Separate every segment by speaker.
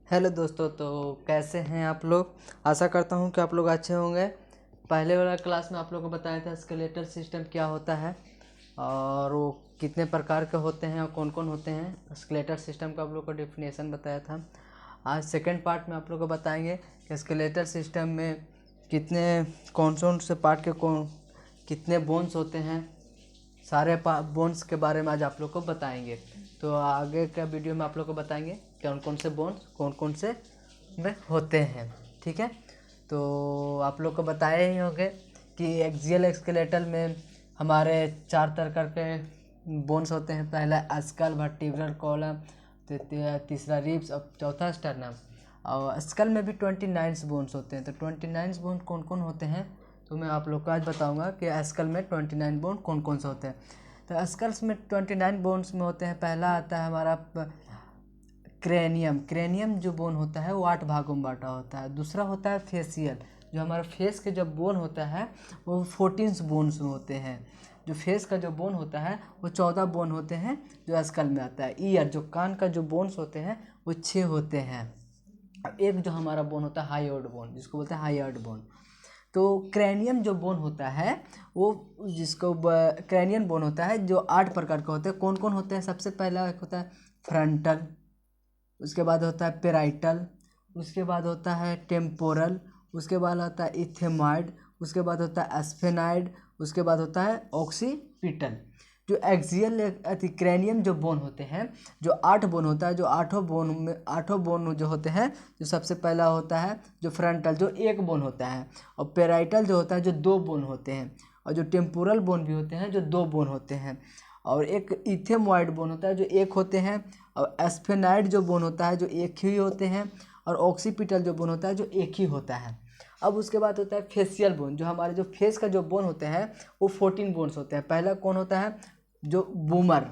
Speaker 1: Hello दोस्तों, तो कैसे हैं आप लोग। आशा करता हूं कि आप लोग अच्छे होंगे। पहले वाला क्लास में आप लोगों को बताया था स्केलेटल सिस्टम क्या होता है और वो कितने प्रकार के होते हैं और कौन कौन होते हैं। स्केलेटल सिस्टम का आप लोग को डेफिनेशन बताया था। आज सेकंड पार्ट में आप लोग को बताएंगे कि स्केलेटल सिस्टम में कितने कौन से पार्ट के कितने बोन्स होते हैं। सारे बोन्स के बारे में आज आप लोग को बताएंगे। तो आगे का वीडियो में आप लोग को बताएंगे कौन कौन से बोन्स कौन कौन से में होते हैं। ठीक है, तो आप लोग को बताए ही होंगे कि एक्सियल स्केलेटल में हमारे 4 तरह के बोन्स होते हैं। पहला स्कल, वर्टिब्रल कॉलम, तीसरा रिब्स और चौथा स्टर्नम। और स्कल में भी 29 बोन्स होते हैं। तो 29 बोन कौन कौन होते हैं तो मैं आप लोग को आज बताऊंगा कि स्कल में 29 बोन कौन कौन से होते हैं। तो स्कल्स में 29 बोन्स में होते हैं। पहला आता है हमारा क्रेनियम। क्रेनियम जो बोन होता है वो 8 भागों में बांटा होता है। दूसरा होता है फेसियल, जो हमारा फेस के जो बोन होता है वो 14 बोन्स में होते हैं। जो फेस का जो बोन होता है वो 14 बोन होते हैं जो स्कल में आता है। ईयर, जो कान का जो बोन्स होते हैं वो 6 होते हैं। अब एक जो हमारा बोन होता है हाईयर्ड बोन, जिसको बोलते हैं हाईयर्ड बोन। तो क्रैनियम जो बोन होता है वो जिसको क्रैनियन बोन होता है जो 8 प्रकार के होते हैं। कौन कौन होते हैं? सबसे पहला एक होता है फ्रंटल, उसके बाद होता है पेराइटल, उसके बाद होता है टेम्पोरल, उसके बाद होता है इथेमॉइड, उसके बाद होता है एस्फेनाइड, उसके बाद होता है ऑक्सीपिटल। जो एक्सियल क्रैनियम जो बोन होते हैं, जो 8 बोन होता है, जो आठों बोन जो होते हैं, जो सबसे पहला होता है जो फ्रंटल जो 1 बोन होता है, और पेराइटल जो होता है जो 2 बोन होते हैं, और जो टेम्पोरल बोन भी होते हैं जो 2 बोन होते हैं, और एक इथेमॉइड बोन होता है जो 1 होते हैं, और एस्फेनाइड जो बोन होता है जो 1 ही होते हैं, और ऑक्सीपिटल जो बोन होता है जो 1 ही होता है। अब उसके बाद होता है फेशियल बोन। जो हमारे जो फेस का जो बोन होते हैं वो 14 बोन्स होते हैं। पहला कौन होता है? जो बूमर,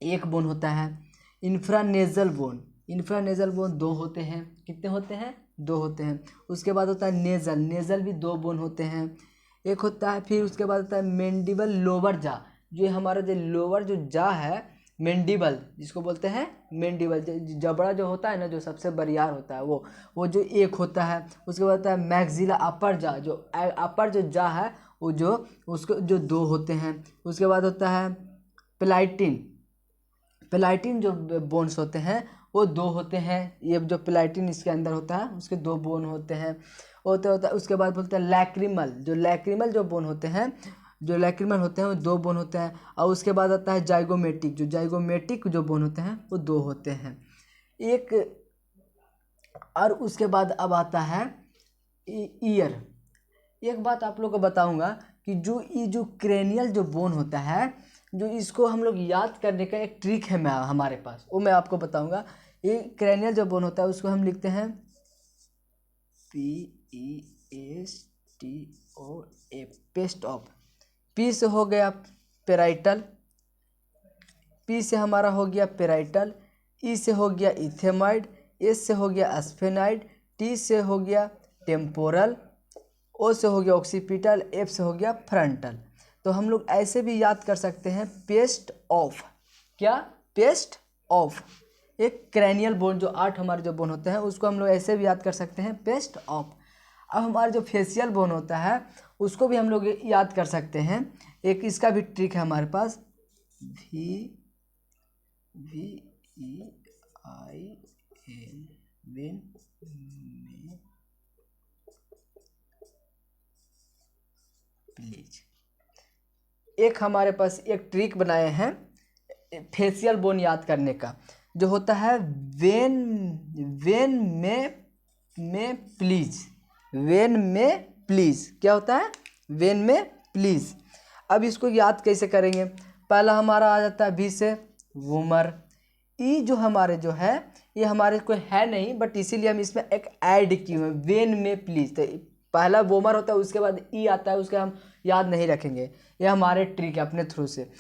Speaker 1: 1 बोन होता है। इंफ्रानेजल बोन, इंफ्रानेजल बोन 2 होते हैं। कितने होते हैं? 2 होते हैं। उसके बाद होता है नेजल, नेजल भी 2 बोन होते हैं, 1 होता है। फिर उसके बाद होता है मेंडिबल लोअर जा। जो हमारा जो लोअर जो जा है, मेंडिबल जिसको बोलते हैं, मेंडिबल जबड़ा जो होता है ना, जो सबसे बरियार होता है वो जो 1 होता है। उसके बाद होता है मैक्सिला अपर जा, जो अपर जो जा है वो जो उसको जो 2 होते हैं। उसके बाद होता है प्लाइटिन, प्लाइटिन जो बोन्स होते हैं वो 2 होते हैं। ये जो प्लाइटिन इसके अंदर होता है उसके 2 बोन होते हैं होता है। उसके बाद बोलते हैं लैक्रिमल, जो लैक्रिमल जो बोन होते हैं, जो लैक्रिमल होते हैं वो 2 बोन होते हैं। और उसके बाद आता है जाइगोमेटिक, जो जाइगोमेटिक जो बोन होते हैं वो 2 होते हैं एक। और उसके बाद अब आता है ईयर। एक बात आप लोग को बताऊंगा कि जो क्रेनियल जो बोन होता है, जो इसको हम लोग याद करने का एक ट्रिक है हमारे पास, वो मैं आपको बताऊंगा। ये क्रेनियल जो बोन होता है उसको हम लिखते हैं PESTO, पेस्ट ऑफ। पी से हो गया पेराइटल, पी से हमारा हो गया पेराइटल, ई से हो गया इथेमॉइड, एस से हो गया एस्फेनाइड, टी से हो गया टेम्पोरल, ओ से हो गया ऑक्सीपिटल, एफ से हो गया फ्रंटल। तो हम लोग ऐसे भी याद कर सकते हैं पेस्ट ऑफ। क्या? Paste of. एक क्रैनियल बोन जो 8 हमारे जो बोन होते हैं उसको हम लोग ऐसे भी याद कर सकते हैं पेस्ट ऑफ। अब हमारा जो फेशियल बोन होता है उसको भी हम लोग याद कर सकते हैं। एक इसका भी ट्रिक है हमारे पास, VEIN, वेन में प्लीज। एक हमारे पास एक ट्रिक बनाए हैं फेशियल बोन याद करने का, जो होता है वेन वेन में प्लीज, वेन में प्लीज। क्या होता है? वेन में प्लीज। अब इसको याद कैसे करेंगे? पहला हमारा आ जाता है वी से वूमर। ई जो हमारे जो है ये हमारे कोई है नहीं, बट इसीलिए हम इसमें एक ऐड किए हुए वेन में प्लीज। तो पहला वोमर होता है, उसके बाद ई आता है, उसके हम याद नहीं रखेंगे। ये हमारे ट्रिक है अपने थ्रू से।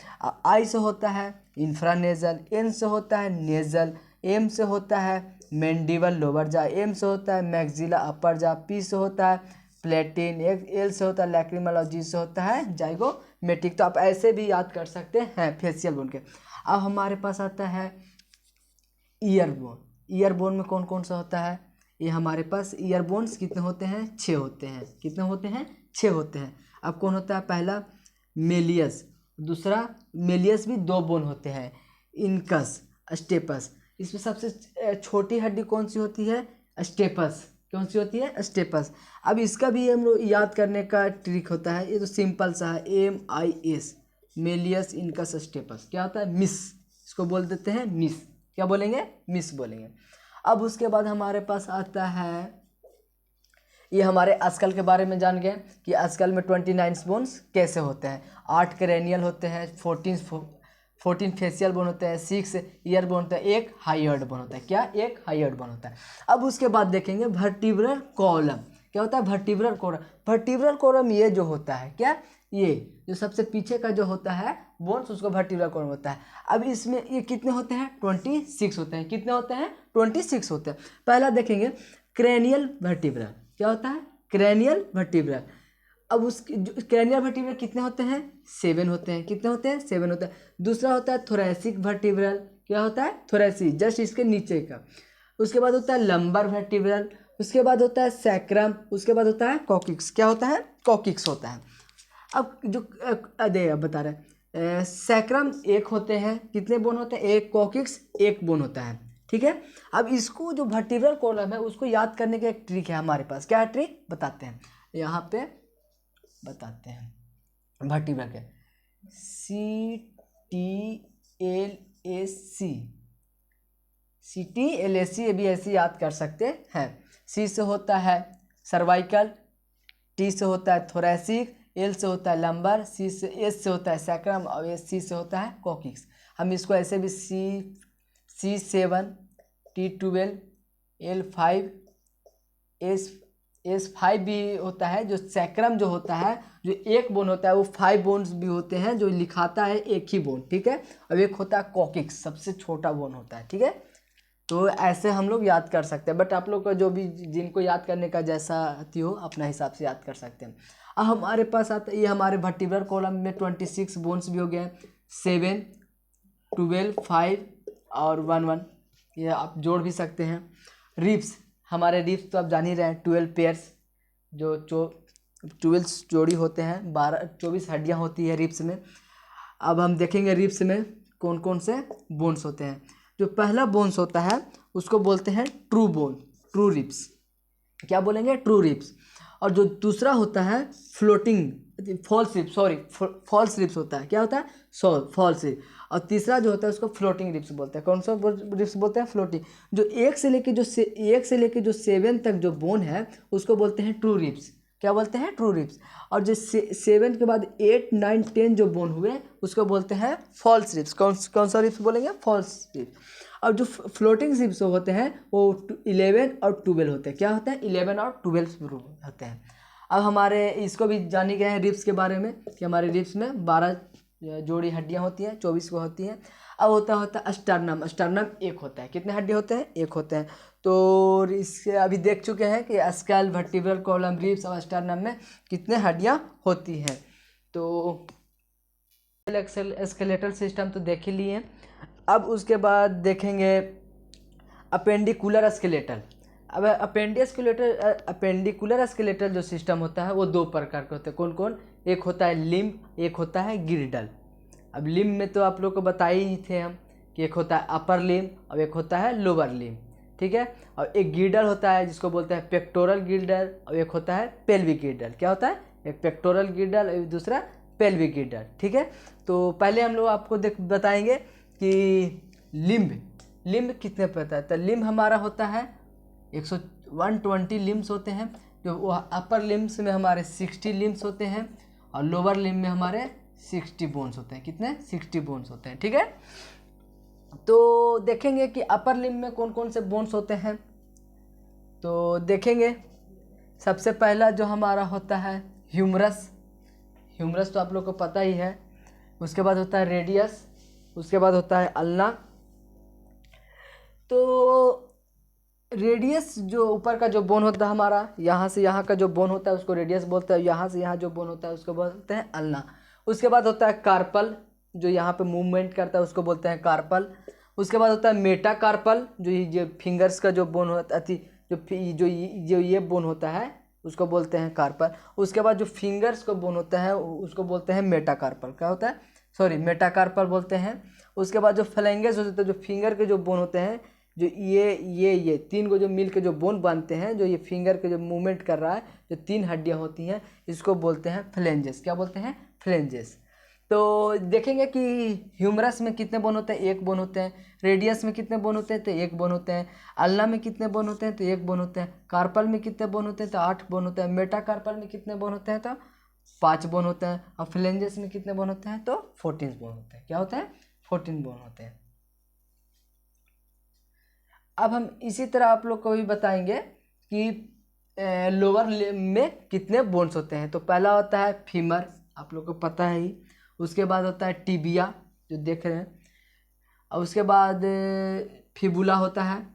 Speaker 1: आई से होता है इंफ्रानेजल, एन से होता है नेजल, एम से होता है मेंडिबल लोअर जा, एम से होता है मैक्सिला अपर जा, पी से होता है प्लेटिन, एल से होता है लैक्रिमल, और जी से होता है जाइगोमेटिक। तो आप ऐसे भी याद कर सकते हैं फेशियल बोन के। अब हमारे पास आता है ईयर बोन। ईयर बोन में कौन कौन सा होता है? ये हमारे पास ईयर बोन्स कितने होते हैं? 6 होते हैं। कितने होते हैं? 6 होते हैं। अब कौन होता है? पहला मेलियस, दूसरा मेलियस भी 2 बोन होते हैं, इनकस, स्टेपस। इसमें सबसे छोटी हड्डी कौन सी होती है? स्टेपस। कौन सी होती है? स्टेपस। अब इसका भी हम लोग याद करने का ट्रिक होता है, ये तो सिंपल सा है, MIS, मेलियस इनकस स्टेपस। क्या होता है? मिस। इसको बोल देते हैं मिस। क्या बोलेंगे? मिस बोलेंगे। अब उसके बाद हमारे पास आता है, ये हमारे स्कल के बारे में जान गए कि स्कल में 29 बोन्स कैसे होते हैं। 8 क्रेनियल होते हैं, 14 फेशियल बोन होते हैं, 6 ईयर बोन होता है, 1 हाईयर्ड बोन होता है। क्या? 1 हाईयर्ड बोन होता है। अब उसके बाद देखेंगे वर्टिब्रल कॉलम। क्या होता है? Vertebral column. वर्टिब्रल कॉलम ये जो होता है, क्या? ये जो सबसे पीछे का जो होता है बोन्स, उसको वर्टिब्रल कॉलम होता है। अब इसमें ये कितने होते हैं? 26 होते हैं। कितने होते हैं? 26 होते हैं। पहला देखेंगे क्रेनियल वर्टिब्रा। क्या होता है? Cranial vertebra. अब उसके क्रेनियल वर्टिब्रा कितने होते हैं? 7 होते हैं। कितने होते हैं? 7 होते हैं। दूसरा होता है थोरैसिक वर्टिब्रल। क्या होता है? थोरैसिक, जस्ट इसके नीचे का। उसके बाद होता है लंबर वर्टिब्रल। उसके बाद होता है सैक्रम। उसके बाद होता है कॉकिक्स। क्या होता है? कॉकिक्स होता है। अब जो अब बता रहे सैक्रम 1 होते हैं। कितने बोन होते हैं? 1। कॉकिक्स 1 बोन होता है। ठीक है। अब इसको जो वर्टिब्रल कॉलम है उसको याद करने का एक ट्रिक है हमारे पास। क्या ट्रिक? बताते हैं, यहाँ पे बताते हैं। वर्टिब्रल के CTLAC, ये भी ऐसे याद कर सकते हैं। C से होता है सर्वाइकल, T से होता है थोरैसिक, L से होता है लंबर, S से होता है सैक्रम और C से होता है कॉकिक्स। हम इसको ऐसे भी C7, T12, L5, S5 भी होता है। जो सैक्रम जो होता है, जो 1 बोन होता है, वो 5 बोन्स भी होते हैं, जो लिखाता है 1 ही बोन। ठीक है। अब एक होता है कॉकिक्स, सबसे छोटा बोन होता है। ठीक है। तो ऐसे हम लोग याद कर सकते हैं, बट आप लोग को जो भी जिनको याद करने का जैसा आती हो अपना हिसाब से याद कर सकते हैं। अब हमारे पास आता है, ये हमारे वर्टिब्रल कॉलम में 26 बोन्स भी हो गए, 7, 12, 5 और 1, ये आप जोड़ भी सकते हैं। रिब्स, हमारे रिब्स तो आप जान ही रहे हैं, 12 पेयर्स, जो 12 जोड़ी होते हैं, 24 हड्डियाँ होती है रिब्स में। अब हम देखेंगे रिब्स में कौन कौन से बोन्स होते हैं। जो पहला बोन्स होता है उसको बोलते हैं ट्रू बोन, ट्रू रिब्स। क्या बोलेंगे? True ribs. और जो दूसरा होता है floating false ribs, sorry false ribs होता है। क्या होता है? False ribs. और तीसरा जो होता है उसको फ्लोटिंग रिब्स बोलते हैं। कौन सा रिब्स बोलते हैं? फ्लोटिंग। जो 1 से लेके जो 7 तक जो बोन है उसको बोलते हैं ट्रू रिब्स। क्या बोलते हैं? True ribs. और जो 7 के बाद 8, 9, 10 जो बोन हुए उसको बोलते हैं फॉल्स रिब्स। कौन सा रिब्स बोलेंगे? False ribs. और जो फ्लोटिंग रिब्स होते हैं वो 11 और 12 होते हैं। क्या होते हैं? 11 और 12 होते हैं। अब हमारे इसको भी जाने गए हैं रिब्स के बारे में कि हमारे रिब्स में 12 जोड़ी हड्डियां होती हैं, 24 को होती हैं। अब होता है स्टर्नम। स्टर्नम 1 होता है। कितने हड्डी होते हैं? 1 होते हैं। तो इससे अभी देख चुके हैं कि स्कल, वर्टिब्रल कॉलम, रिब्स और स्टर्नम में कितने हड्डियां होती हैं। तो स्केलेटल सिस्टम तो देख ही लिए। अब उसके बाद देखेंगे अपेंडिकुलर स्केलेटल। अब अपेंडिकुलर स्केलेटल जो सिस्टम होता है वो 2 प्रकार के होते हैं। कौन कौन? एक होता है लिम्ब, एक होता है गिरडल। अब लिम्ब में तो आप लोग को बताए ही थे हम कि एक होता है अपर लिम्ब और एक होता है लोअर लिम्ब। ठीक है। और एक गिरडल होता है जिसको बोलते हैं पेक्टोरल गिरडल और एक होता है पेल्विक गिरडल। क्या होता है? एक पेक्टोरल गिरडल और दूसरा पेल्विक गिरडल। ठीक है। तो पहले हम लोग आपको बताएंगे कि लिम्ब कितने पता है। तो लिम्ब हमारा होता है 120 लिम्ब्स होते हैं। जो अपर लिम्ब्स में हमारे 60 लिम्ब्स होते हैं और लोअर लिम्ब में हमारे 60 बोन्स होते हैं। कितने? 60 बोन्स होते हैं। ठीक है। तो देखेंगे कि अपर लिम्ब में कौन कौन से बोन्स होते हैं। तो देखेंगे सबसे पहला जो हमारा होता है ह्यूमरस। ह्यूमरस तो आप लोग को पता ही है। उसके बाद होता है रेडियस, उसके बाद होता है अल्ना। तो रेडियस जो ऊपर का जो बोन होता है हमारा, यहाँ से यहाँ का जो बोन होता है उसको रेडियस बोलते हैं। यहाँ से यहाँ जो बोन होता है उसको बोलते हैं अल्ना। उसके बाद होता है कार्पल, जो यहाँ पे मूवमेंट करता है उसको बोलते हैं कार्पल। उसके बाद होता है मेटाकार्पल, जो फिंगर्स का जो बोन होता है, जो ये बोन होता है उसको बोलते हैं कार्पल। उसके बाद जो फिंगर्स को बोन होता है उसको बोलते हैं मेटाकार्पल। क्या होता है, सॉरी, मेटाकार्पल बोलते हैं। उसके बाद जो फ्लैंगेस होते हैं, जो फिंगर के जो बोन होते हैं, जो ये 3 को जो मिल के जो बोन बनते हैं, जो ये फिंगर के जो मूवमेंट कर रहा है, जो 3 हड्डियां होती हैं, इसको बोलते हैं फ्लेंजेस। क्या बोलते हैं, फ्लेंजेस। तो देखेंगे कि ह्यूमरस में कितने बोन होते हैं, 1 बोन होते हैं। रेडियस में कितने बोन होते हैं, तो 1 बोन होते हैं। अल्ना में कितने बोन होते हैं, तो 1 बोन होते हैं। कार्पल में कितने बोन होते हैं, तो 8 बोन होते हैं। मेटाकार्पल में कितने बोन होते हैं, तो 5 बोन होते हैं। और फ्लेंजेस में कितने बोन होते हैं, तो 14 बोन होते हैं। क्या होते हैं, 14 बोन होते हैं। अब हम इसी तरह आप लोग को भी बताएंगे कि लोअर लिम्ब में कितने बोन्स होते हैं। तो पहला होता है फीमर, आप लोग को पता है ही। उसके बाद होता है टिबिया, जो देख रहे हैं। और उसके बाद फिबुला होता है,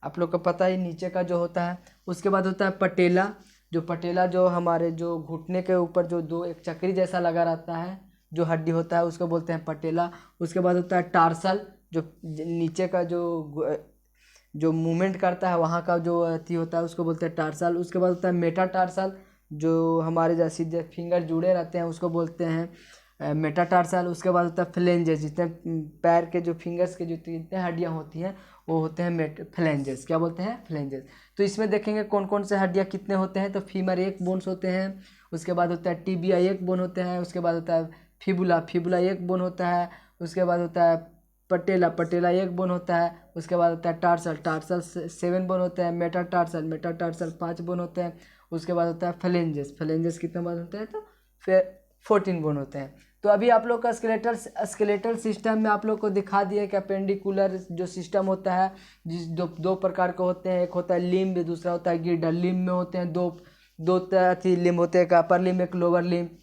Speaker 1: आप लोग को पता ही, नीचे का जो होता है। उसके बाद होता है पटेला, जो हमारे जो घुटने के ऊपर जो एक चक्री जैसा लगा रहता है, जो हड्डी होता है, उसको बोलते हैं पटेला। उसके बाद होता है टार्सल, जो नीचे का जो मूवमेंट करता है वहाँ का जो अथी होता है, उसको बोलते हैं टार्सल। उसके बाद होता है मेटाटार्सल, जो हमारे जैसे सीधे फिंगर जुड़े रहते हैं, उसको बोलते हैं मेटाटार्सल। उसके बाद होता है फ्लेंजेस, जितने पैर के जो फिंगर्स के जो जितने हड्डियाँ होती हैं वो होते हैं फ्लेंजेस। क्या बोलते हैं, फ्लेंजेस। तो इसमें देखेंगे कौन कौन से हड्डियाँ कितने होते हैं। तो फीमर 1 बोन्स होते हैं। उसके बाद होता है टिबिया 1 बोन होते हैं। उसके बाद होता है फिबुला 1 बोन होता है। उसके बाद होता है पटेला 1 बोन होता है। उसके बाद होता है टार्सल 7 बोन होते हैं। मेटाटार्सल 5 बोन होते हैं। उसके बाद होता है फ्लेंजेस कितने बोन होते हैं, तो फिर 14 बोन होते हैं। तो अभी आप लोग का स्केलेटल सिस्टम में आप लोग को दिखा दिया कि अपेंडिकुलर जो सिस्टम होता है, जिस दो प्रकार के होते हैं। एक होता है लिम्ब, दूसरा होता है गिल्डल। लिम्ब में होते हैं दो तरह लिम्ब होते हैं, एक अपर लिम्ब, एक लोअर लिम्ब।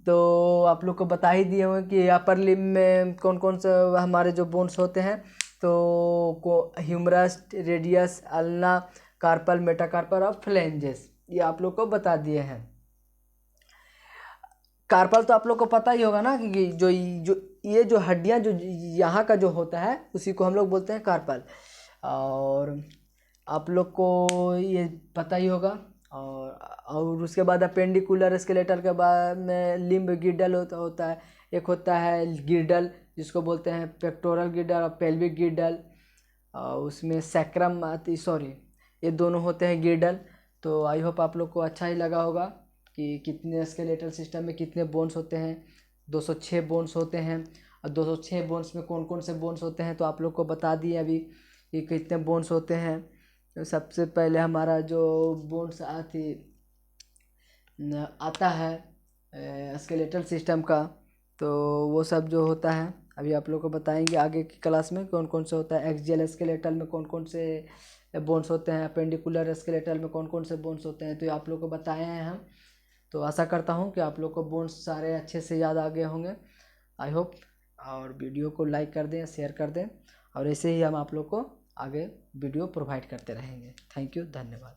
Speaker 1: तो आप लोग को बता ही दिए होंगे कि अपर लिम्ब में कौन कौन से हमारे जो बोन्स होते हैं। तो humerus, radius, ulna, carpal, metacarpal और फ्लेंजेस, ये आप लोग को बता दिए हैं। कार्पल तो आप लोग को पता ही होगा ना कि ये जो हड्डियां जो यहाँ का जो होता है उसी को हम लोग बोलते हैं कार्पल। और आप लोग को ये पता ही होगा। और उसके बाद अपेंडिकुलर स्केलेटल के बाद में लिम्ब गिल्डल होता है। एक होता है गिल्डल, जिसको बोलते हैं पेक्टोरल गिल्डल और पेल्विक गिल्डल। उसमें सैक्रम सॉरी, ये दोनों होते हैं गिल्डल। तो आई होप आप लोग को अच्छा ही लगा होगा कि कितने स्केलेटल सिस्टम में कितने बोन्स होते हैं। 206 बोन्स होते हैं। और 206 बोन्स में कौन कौन से बोन्स होते हैं तो आप लोग को बता दिए अभी कि कितने बोन्स होते हैं। तो सबसे पहले हमारा जो बोन्स आता है स्केलेटल सिस्टम का, तो वो सब जो होता है अभी आप लोग को बताएंगे आगे की क्लास में कौन कौन से होता है। एक्सियल स्केलेटल में कौन कौन से बोन्स होते हैं, अपेंडिकुलर स्केलेटल में कौन कौन से बोन्स होते हैं, तो ये आप लोग को बताए हैं हम। तो आशा करता हूँ कि आप लोग को बोन्स सारे अच्छे से याद आ गए होंगे, आई होप। और वीडियो को लाइक कर दें, शेयर कर दें, और ऐसे ही हम आप लोग को आगे वीडियो प्रोवाइड करते रहेंगे। थैंक यू, धन्यवाद।